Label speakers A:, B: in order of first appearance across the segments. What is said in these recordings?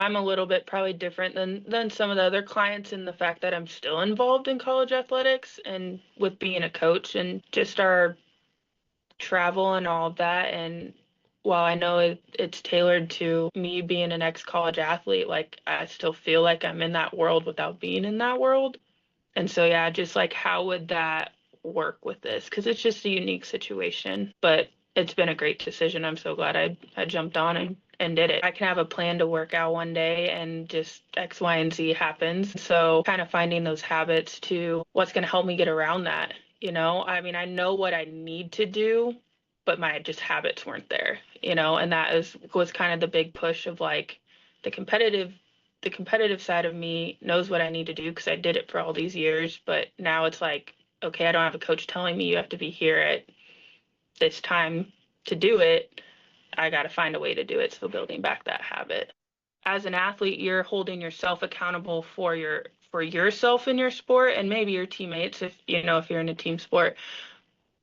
A: I'm a little bit probably different than some of the other clients in the fact that I'm still involved in college athletics and with being a coach and just our travel and all of that. And while I know it's tailored to me being an ex-college athlete, like I still feel like I'm in that world without being in that world. And so yeah, just like how would that work with this? Because it's just a unique situation, but it's been a great decision. I'm so glad I jumped on and did it. I can have a plan to work out one day and just X, Y, and Z happens. So kind of finding those habits to what's going to help me get around that. I mean, I know what I need to do, but my just habits weren't there, and that was kind of the big push of like the competitive the competitive side of me knows what I need to do because I did it for all these years, but now it's like, okay, I don't have a coach telling me you have to be here at this time to do it. I got to find a way to do it. So building back that habit. As an athlete, you're holding yourself accountable for yourself in your sport and maybe your teammates if you're in a team sport.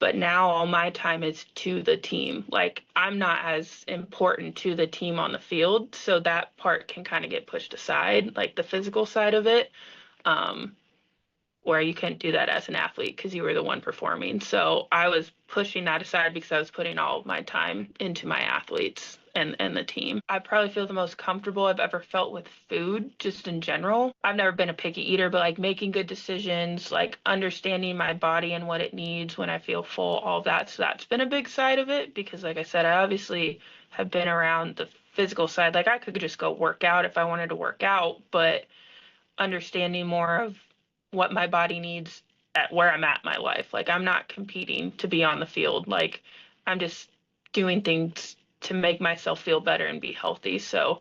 A: But now all my time is to the team. Like I'm not as important to the team on the field, so that part can kind of get pushed aside, like the physical side of it. Um, where you couldn't do that as an athlete because you were the one performing. So I was pushing that aside because I was putting all of my time into my athletes and the team. I probably feel the most comfortable I've ever felt with food, just in general. I've never been a picky eater, but like making good decisions, like understanding my body and what it needs when I feel full, all of that. So that's been a big side of it because, like I said, I obviously have been around the physical side. Like I could just go work out if I wanted to work out, but understanding more of what my body needs at where I'm at in my life. Like I'm not competing to be on the field. Like I'm just doing things to make myself feel better and be healthy. So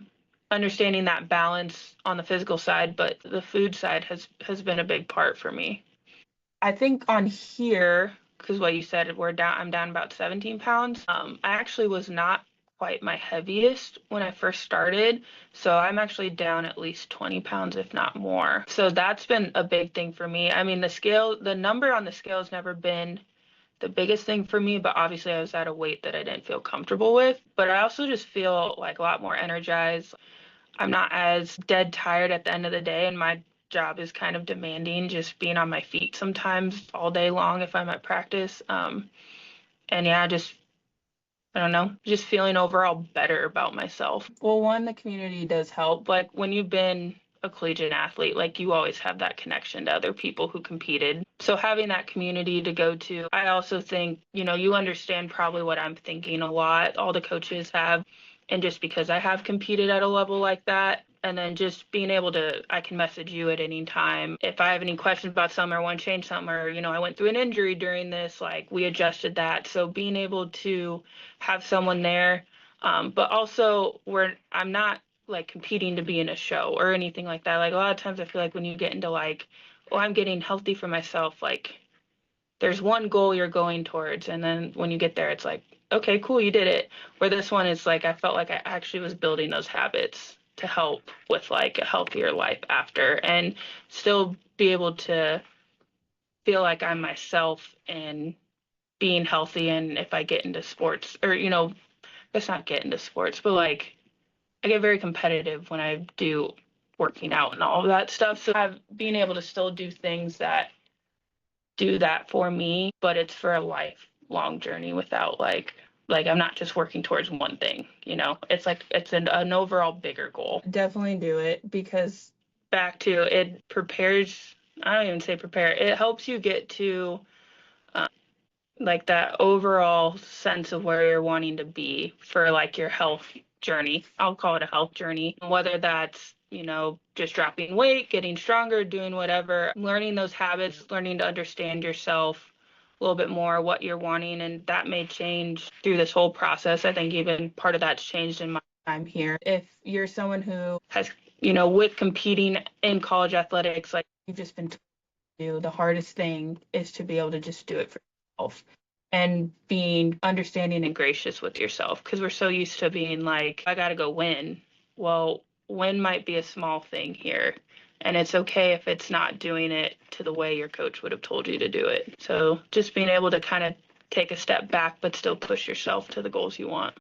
A: understanding that balance on the physical side, but the food side has been a big part for me. I think on here, because what you said, I'm down about 17 pounds. I actually was not quite my heaviest when I first started. So I'm actually down at least 20 pounds, if not more. So that's been a big thing for me. I mean, the number on the scale has never been the biggest thing for me, but obviously I was at a weight that I didn't feel comfortable with. But I also just feel like a lot more energized. I'm not as dead tired at the end of the day, and my job is kind of demanding just being on my feet sometimes all day long if I'm at practice. And yeah, I don't know, just feeling overall better about myself. Well, one, the community does help. Like when you've been a collegiate athlete, like you always have that connection to other people who competed. So having that community to go to, I also think, you understand probably what I'm thinking a lot. All the coaches have. And just because I have competed at a level like that, and then just being able to, I can message you at any time. If I have any questions about something or want to change something, or, I went through an injury during this, like we adjusted that. So being able to have someone there, but also I'm not like competing to be in a show or anything like that. Like a lot of times I feel like when you get into like, oh, I'm getting healthy for myself, like there's one goal you're going towards, and then when you get there, it's like, okay, cool, you did it. Where this one is like, I felt like I actually was building those habits to help with like a healthier life after, and still be able to feel like I'm myself and being healthy. And if I get into sports, or let's not get into sports, but like I get very competitive when I do working out and all of that stuff. So being able to still do things that do that for me, but it's for a lifelong journey without like I'm not just working towards one thing, It's like it's an overall bigger goal. Definitely do it because back to it prepares, I don't even say prepare, it helps you get to like that overall sense of where you're wanting to be for like your health journey. I'll call it a health journey, whether that's, just dropping weight, getting stronger, doing whatever, learning those habits, learning to understand yourself a little bit more, what you're wanting. And that may change through this whole process. I think even part of that's changed in my time here. If you're someone who has, with competing in college athletics, like you've just been told to do, the hardest thing is to be able to just do it for yourself and being understanding and gracious with yourself, because we're so used to being like, I gotta go win. Well, win might be a small thing here, and it's okay if it's not doing it to the way your coach would have told you to do it. So just being able to kind of take a step back but still push yourself to the goals you want.